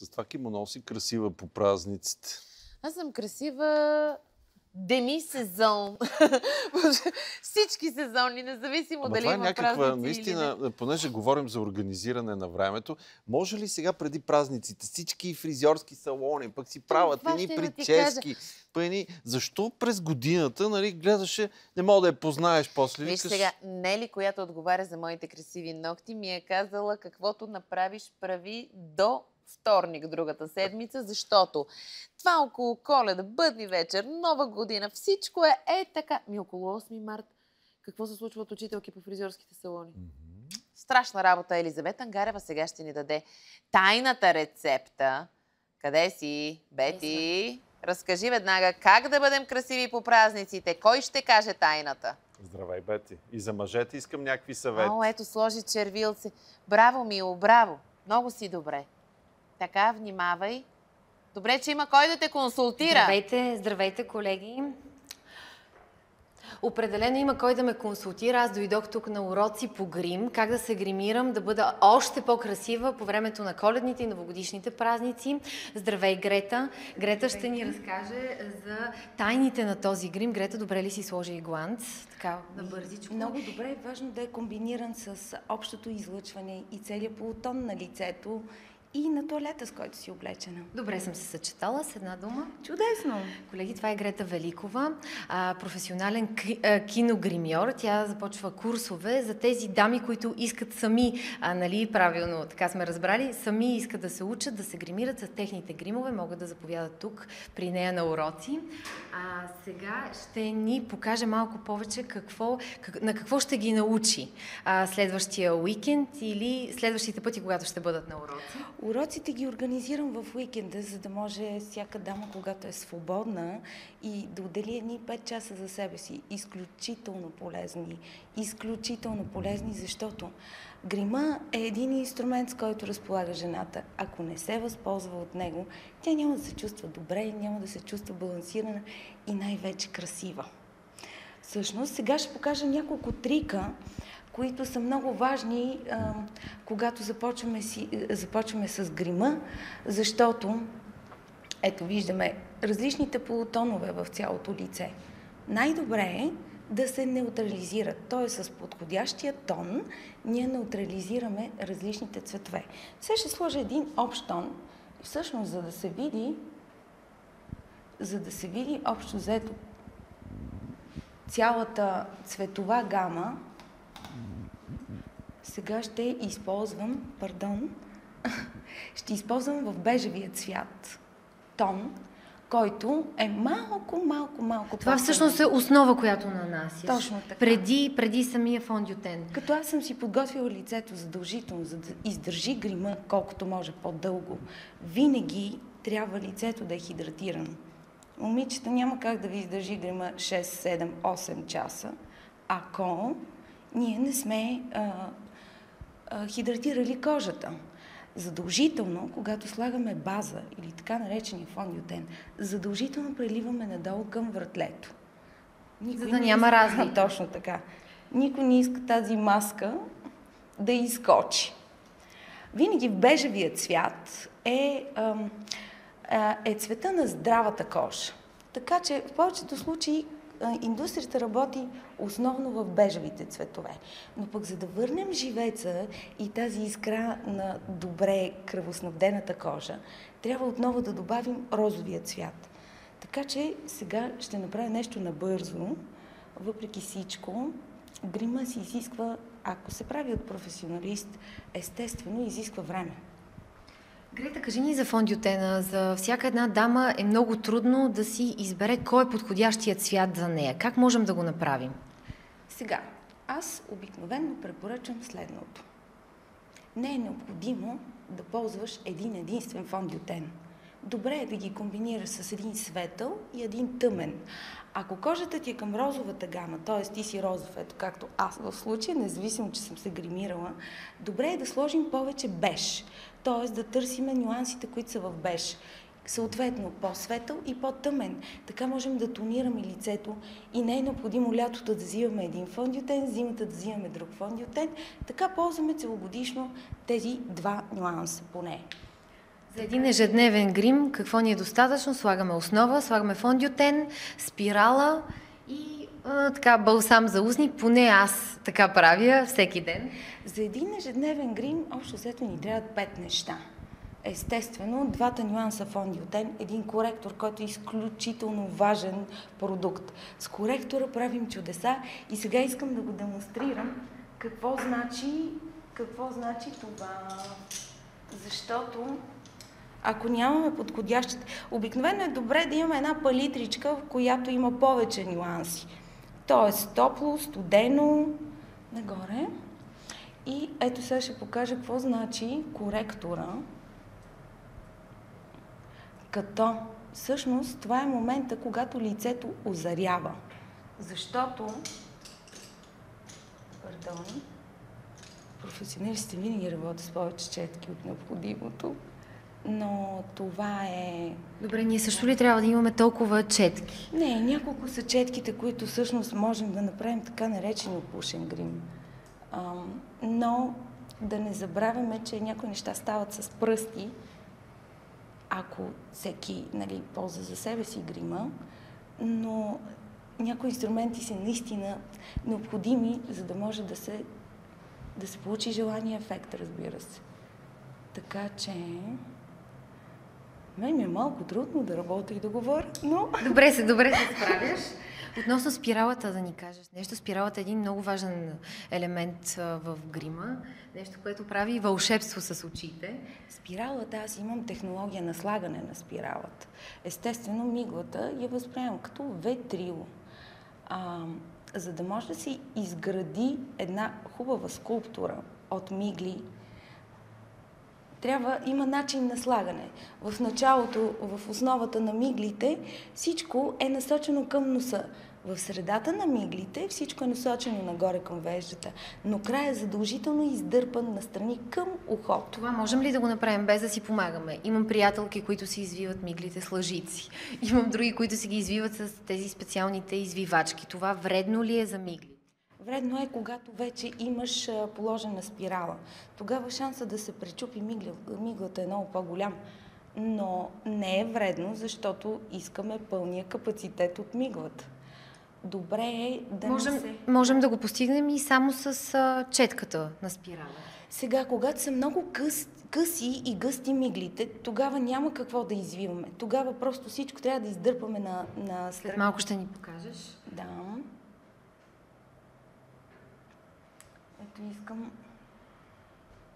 С това кимоно си красива по празниците. Аз съм красива деми-сезон. Всички сезони, независимо дали това е има някаква, празници наистина, или не. понеже говорим за организиране на времето, може ли сега преди празниците всички фризьорски салони, пък си правят едни прически, защо през годината, нали, гледаше, не мога да я познаеш после. Виж сега, Нели, която отговаря за моите красиви ногти, ми е казала каквото направиш, прави до вторник другата седмица, защото това около Коледа, бъдни вечер, Нова година, всичко е така. Около 8 март. Какво се случва от учителки по фризьорските салони? Страшна работа. Елизавета Ангарева сега ще ни даде тайната рецепта. Къде си, Бети? Разкажи веднага как да бъдем красиви по празниците. Кой ще каже тайната? Здравей, Бети. И за мъжете искам някакви съвети. Ето, сложи червилце. Браво, Мило, браво. Много си добре. Така, внимавай. Добре, че има кой да те консултира. Здравейте, колеги. Определено има кой да ме консултира. Аз дойдох тук на уроци по грим, как да се гримирам, да бъда още по-красива по времето на коледните и новогодишните празници. Здравей, Грета. Грета ще ни разкаже за тайните на този грим. Грета, добре ли си сложи и гланц? Така, набързичко. Много добре е важно да е комбиниран с общото излъчване и целият полутон на лицето и на тоалета, с който си облечена. Добре съм се съчетала с една дума. Чудесно! Колеги, това е Грета Великова, професионален киногримьор. Тя започва курсове за тези дами, които искат сами, нали, правилно, така сме разбрали, сами искат да се учат, да се гримират с техните гримове, могат да заповядат тук при нея на уроци. Сега ще ни покаже малко повече на какво ще ги научи следващия уикенд или следващите пъти, когато ще бъдат на уроци. Уроците ги организирам в уикенда, за да може всяка дама, когато е свободна и да отдели едни 5 часа за себе си. Изключително полезни, защото грима е един инструмент, с който разполага жената. Ако не се възползва от него, тя няма да се чувства добре, няма да се чувства балансирана и най-вече красива. Всъщност, сега ще покажа няколко трика, които са много важни, когато започваме с грима, защото, ето виждаме, различните полутонове в цялото лице. Най-добре е да се неутрализират, т.е. с подходящия тон ние неутрализираме различните цветове. Сега ще сложа един общ тон, всъщност за да се види общо взето цялата цветова гама. Сега ще използвам в бежевия цвят тон, който е малко. Това всъщност е основа, която нанасяш. Точно така. Преди самия фондютен. Като аз съм си подготвила лицето задължително, за да издържи грима колкото може по-дълго, винаги трябва лицето да е хидратирано. Момичета, няма как да ви издържи грима 6, 7, 8 часа, ако ние не сме хидратирали кожата. Задължително, когато слагаме база или така наречения фондютен, задължително преливаме надолу към вратлето. За да няма разлика. Точно така. Никой не иска тази маска да изскочи. Винаги в бежевия цвят е цвета на здравата кожа. Така че в повечето случаи индустрията работи основно в бежевите цветове. Но пък за да върнем живеца и тази искра на добре кръвоснабдената кожа, трябва отново да добавим розовия цвят. Така че сега ще направя нещо набързо. Въпреки всичко, грима си изисква, ако се прави от професионалист, естествено изисква време. Грета, кажи ни за фондютена. За всяка една дама е много трудно да си избере кой е подходящият цвят за нея. Как можем да го направим? Сега, аз обикновено препоръчвам следното. Не е необходимо да ползваш един единствен фондютен. Добре е да ги комбинираш с един светъл и един тъмен. Ако кожата ти е към розовата гама, т.е. ти си розов, ето както аз в случая, независимо, че съм се гримирала, добре е да сложим повече беж, т.е. да търсиме нюансите, които са в беж. Съответно, по-светъл и по-тъмен. Така можем да тонираме лицето и не е необходимо лятото да взимаме един фондютен, зимата да взимаме друг фондютен. Така ползваме целогодишно тези два нюанса поне. За един ежедневен грим, какво ни е достатъчно? Слагаме основа, слагаме фондиотен, спирала и така балсам за устни. Поне аз така правя всеки ден. За един ежедневен грим, общо взето ни трябват 5 неща. Естествено, двата нюанса фондиотен, един коректор, който е изключително важен продукт. С коректора правим чудеса и сега искам да го демонстрирам какво значи това. Защото ако нямаме подходящите... Обикновено е добре да имаме една палитричка, в която има повече нюанси. Тоест топло, студено, нагоре. И ето сега ще покажа какво значи коректора. Като всъщност това е момента, когато лицето озарява. Защото, професионалистите винаги работят с повече четки от необходимото, но това е... Добре, ние също ли трябва да имаме толкова четки? Не, няколко са четките, които всъщност можем да направим така наречен опушен грим. Но да не забравяме, че някои неща стават с пръсти, ако всеки ползва за себе си грима, но някои инструменти са наистина необходими, за да може да се получи желания ефект, разбира се. Така че... Мен ми е малко трудно да работя и да говоря, но... Добре се справяш. Относно спиралата да ни кажеш нещо. Спиралата е един много важен елемент в грима. Нещо, което прави вълшебство с очите. Спиралата, аз имам технология на слагане на спиралата. Естествено, миглата я възприемам като ветрило. За да може да се изгради една хубава скулптура от мигли, има начин на слагане. В началото, в основата на миглите, всичко е насочено към носа. В средата на миглите всичко е насочено нагоре към веждата, но края е задължително издърпан настрани към ухото. Това можем ли да го направим без да си помагаме? Имам приятелки, които си извиват миглите с лъжици. Имам други, които си ги извиват с тези специалните извивачки. Това вредно ли е за мигли? Вредно е, когато вече имаш положена спирала. Тогава шанса да се пречупи миглата е много по-голям. Но не е вредно, защото искаме пълния капацитет от миглата. Добре е да Можем да го постигнем и само с четката на спирала. Сега, когато са много къси и гъсти миглите, тогава няма какво да извиваме. Тогава просто всичко трябва да издърпаме на След малко ще ни покажеш. Да. Ето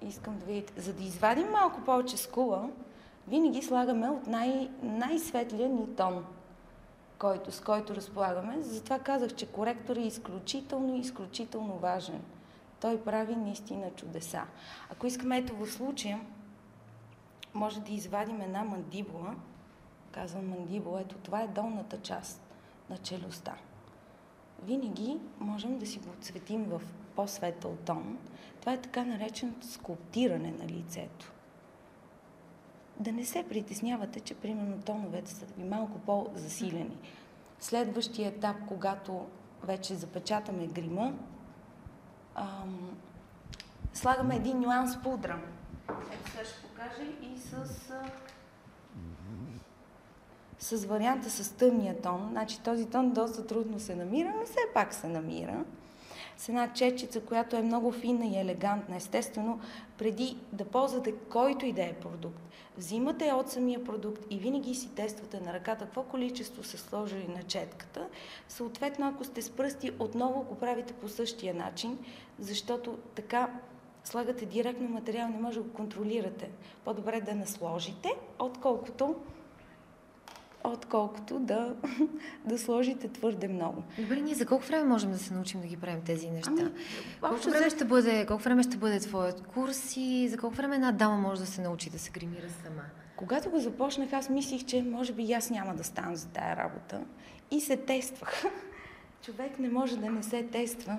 искам да видите. За да извадим малко повече скула, винаги слагаме от най-светлия ни тон, с който разполагаме. Затова казах, че коректор е изключително важен. Той прави наистина чудеса. Ако искаме, ето в случая, може да извадим една мандибула. Казвам мандибула, ето това е долната част на челюстта. Винаги можем да си го отцветим в по-светъл тон. Това е така нареченото скулптиране на лицето. Да не се притеснявате, че примерно тоновете са ви малко по-засилени. Следващия етап, когато вече запечатаме грима, слагаме един нюанс пудра. Ето сега ще покажа и с варианта с тъмния тон. Значи този тон доста трудно се намира, но все пак се намира. С една четчица, която е много финна и елегантна. Естествено, преди да ползвате който и да е продукт, взимате от самия продукт и винаги си тествате на ръката какво количество са сложили на четката. Съответно, ако сте с пръсти, отново го правите по същия начин, защото така слагате директно материал, не може да го контролирате. По-добре да насложите, отколкото да сложите твърде много. Добре, ние за колко време можем да се научим да ги правим тези неща? Колко време ще бъде твоят курс и за колко време една дама може да се научи да се гримира сама? Когато го започнах, аз мислих, че може би аз няма да стана за тая работа и се тествах. Човек не може да не се тества,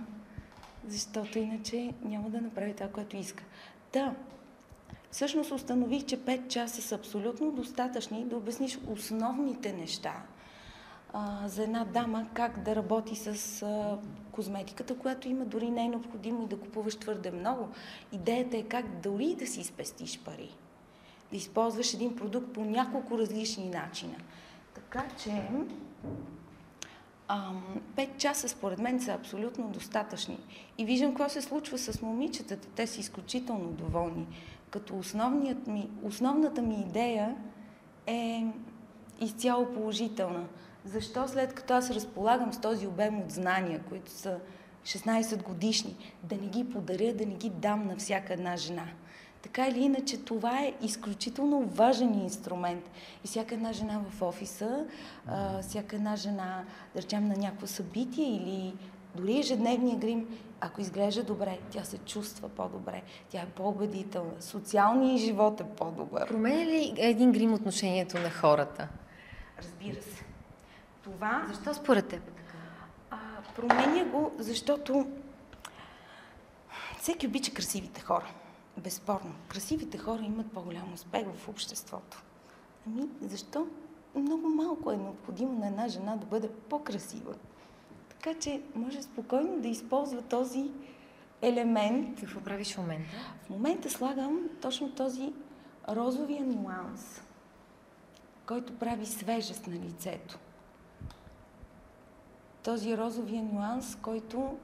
защото иначе няма да направи това, което иска. Всъщност установих, че 5 часа са абсолютно достатъчни да обясниш основните неща за една дама, как да работи с козметиката, която има, дори не е необходимо и да купуваш твърде много. Идеята е как дори да си спестиш пари. да използваш един продукт по няколко различни начина. Така че 5 часа според мен са абсолютно достатъчни. И виждам какво се случва с момичетата. Те са изключително доволни. Като основната ми идея е изцяло положителна. Защо след като аз разполагам с този обем от знания, които са 16 годишни, да не ги подаря, да не ги дам на всяка една жена? Така или иначе, това е изключително важен инструмент. И всяка една жена в офиса, всяка една жена, да речем, на някакво събитие или дори ежедневния грим, ако изглежда добре, тя се чувства по-добре, тя е по-убедителна, социалният живот е по-добър. Променя ли един грим отношението на хората? Разбира се. Това... Защо според теб? Променя го, защото всеки обича красивите хора. Безспорно. Красивите хора имат по-голям успех в обществото. Защо? Много малко е необходимо на една жена да бъде по-красива. Така че може спокойно да използва този елемент. Какво правиш в момента? В момента слагам точно този розовия нюанс, който прави свежест на лицето. Този розовия нюанс, който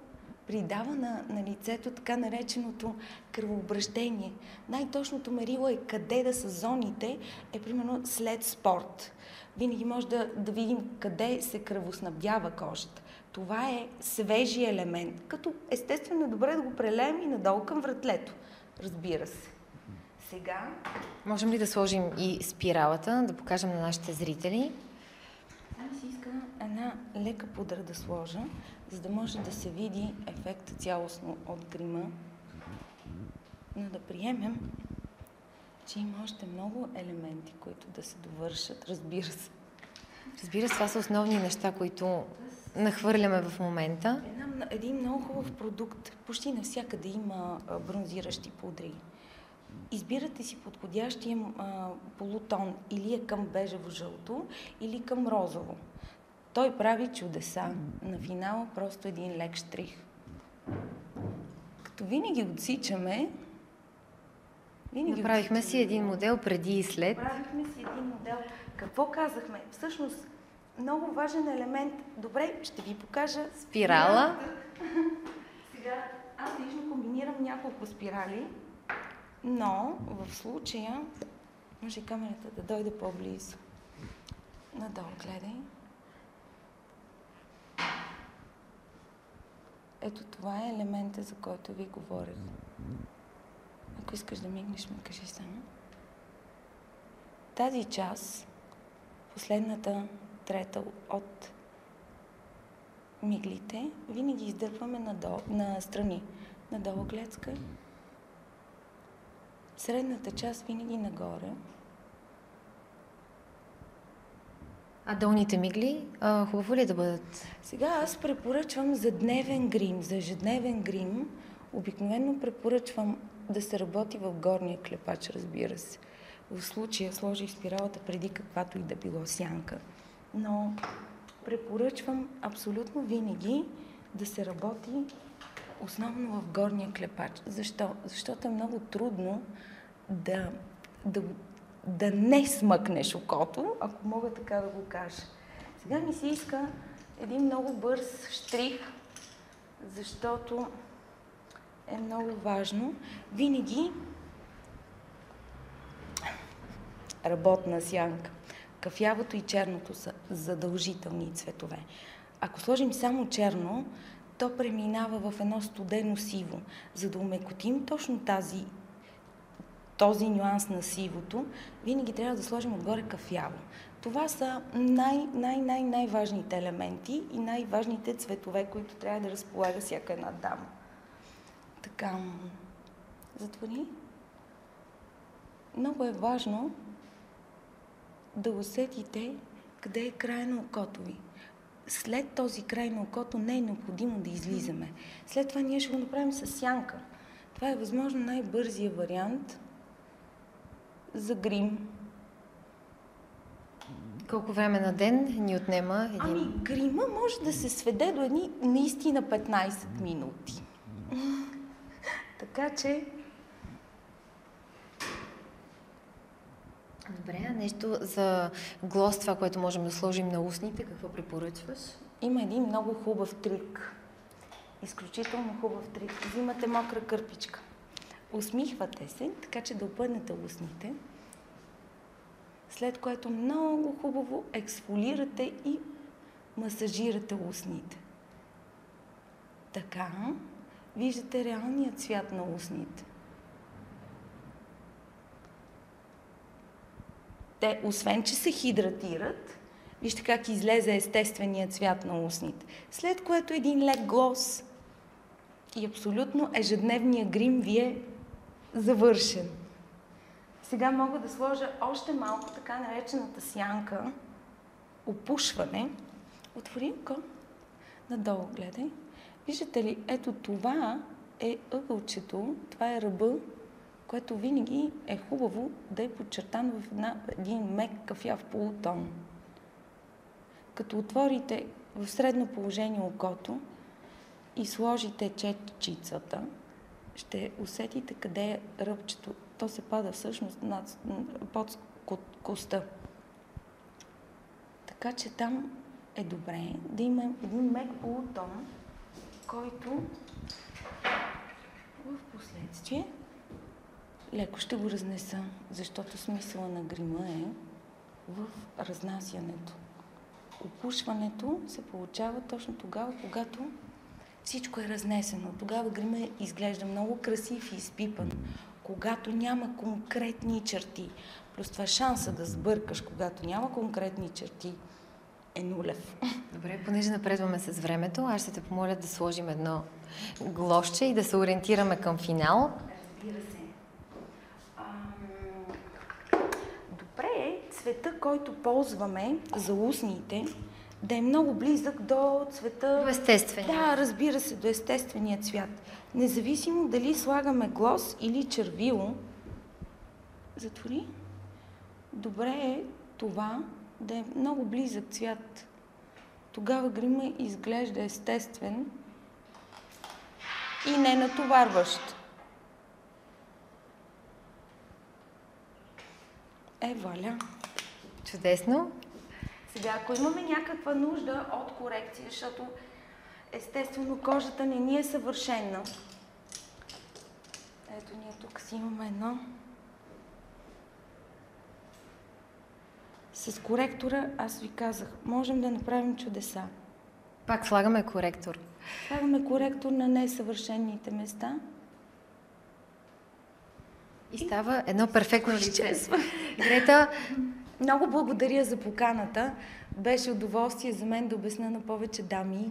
придава на лицето така нареченото кръвообращение. Най-точното мерило е къде да са зоните, е примерно след спорт. Винаги може да видим къде се кръвоснабдява кожата. Това е свежи елемент, като естествено е добре да го прелеем и надолу към вратлето. Разбира се. Сега... Можем ли да сложим и спиралата, да покажем на нашите зрители? Аз искам една лека пудра да сложа, за да може да се види ефекта цялостно от грима, но да приемем, че има още много елементи, които да се довършат, разбира се. Разбира се, това са основни неща, които нахвърляме в момента. Един много хубав продукт. Почти навсякъде има бронзиращи пудри. Избирате си подходящия полутон, или е към бежево-жълто, или към розово. Той прави чудеса. На финала просто един лек штрих. Като винаги отсичаме... Направихме си един модел преди и след. Правихме си един модел. Какво казахме? Всъщност, много важен елемент. Добре, ще ви покажа спирала. Сега, аз лично комбинирам няколко спирали, но в случая може камерата да дойде по-близо. Надолу, гледай. Ето това е елемента, за който ви говорих. Ако искаш да мигнеш, ме кажи само. Тази част, последната трета от миглите, винаги издърпваме на страни. Надолу гледска. Средната част винаги нагоре. А долните мигли, хубаво ли да бъдат? Сега аз препоръчвам за дневен грим, за ежедневен грим. Обикновено препоръчвам да се работи в горния клепач, разбира се. В случая сложих спиралата преди каквато и да било сянка. Но препоръчвам абсолютно винаги да се работи основно в горния клепач. Защо? Защото е много трудно да не смъкнеш окото, ако мога така да го кажа. Сега ми се иска един много бърз штрих, защото е много важно. Винаги работна сянка. Кафявото и черното са задължителни цветове. Ако сложим само черно, то преминава в едно студено сиво. За да умекотим точно този нюанс на сивото, винаги трябва да сложим отгоре кафяво. Това са най-важните елементи и най-важните цветове, които трябва да разполага всяка една дама. Така, затвори. Много е важно да усетите къде е края на окото ви. След този край на окото не е необходимо да излизаме. След това ние ще го направим с сянка. Това е възможно най-бързия вариант за грим. Колко време на ден ни отнема един? Грима може да се сведе до едни наистина 15 минути. Така че Добре, а нещо за глос, това, което можем да сложим на устните, какво препоръчваш? Има един много хубав трик. Изключително хубав трик. Взимате мокра кърпичка. Усмихвате се, така че да опънете устните. След което много хубаво ексфолирате и масажирате устните. Така виждате реалният цвят на устните. Те, освен че се хидратират, вижте как излезе естественият цвят на устните. След което един лек глос и абсолютно ежедневният грим ви е завършен. Сега мога да сложа още малко така наречената сянка, опушване. Отвори око, надолу гледай. Виждате ли, ето това е ъгълчето, това е ръба, което винаги е хубаво да е подчертано в един мек кафяв полутон. Като отворите в средно положение окото и сложите четчицата, ще усетите къде е ръбчето. То се пада всъщност под коста. Така че там е добре да има един мек полутон, който в последствие леко ще го разнеса, защото смисъла на грима е в разнасянето. Опушването се получава точно тогава, когато всичко е разнесено. Тогава грима изглежда много красив и изпипан. Когато няма конкретни черти. Плюс това шанса да сбъркаш, когато няма конкретни черти, е нулев. Добре, понеже напредваме с времето, аз ще те помоля да сложим едно глосче и да се ориентираме към финал. Разбира се. Добре е цвета, който ползваме за устните, да е много близък до цвета... До естествения. Да, разбира се, до естествения цвят. Независимо дали слагаме глос или червило, затвори. Добре е това да е много близък цвят. Тогава грима изглежда естествен и не натоварващ. Валя. Чудесно. Сега, ако имаме някаква нужда от корекция, защото естествено кожата не ни е съвършена. Ето ние тук си имаме едно. С коректора, аз ви казах, можем да направим чудеса. Пак слагаме коректор. Слагаме коректор на несъвършените места. И става едно перфектно лице. Грета, много благодаря за поканата. Беше удоволствие за мен да обясня на повече дами.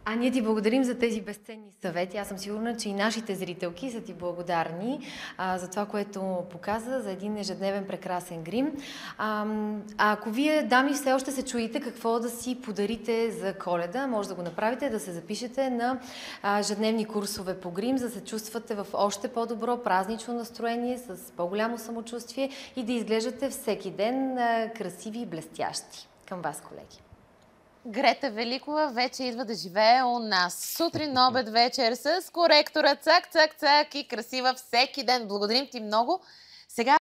А ние ти благодарим за тези безценни съвети. Аз съм сигурна, че и нашите зрителки са ти благодарни за това, което показа, за един ежедневен прекрасен грим. Ако вие, дами, все още се чуете какво да си подарите за Коледа, може да го направите, да се запишете на ежедневни курсове по грим, за да се чувствате в още по-добро празнично настроение, с по-голямо самочувствие и да изглеждате всеки ден красиви и блестящи. Към вас, колеги. Грета Великова вече идва да живее у нас. Сутрин, обед, вечер с коректора, цак, цак, цак и красива всеки ден. Благодарим ти много. Сега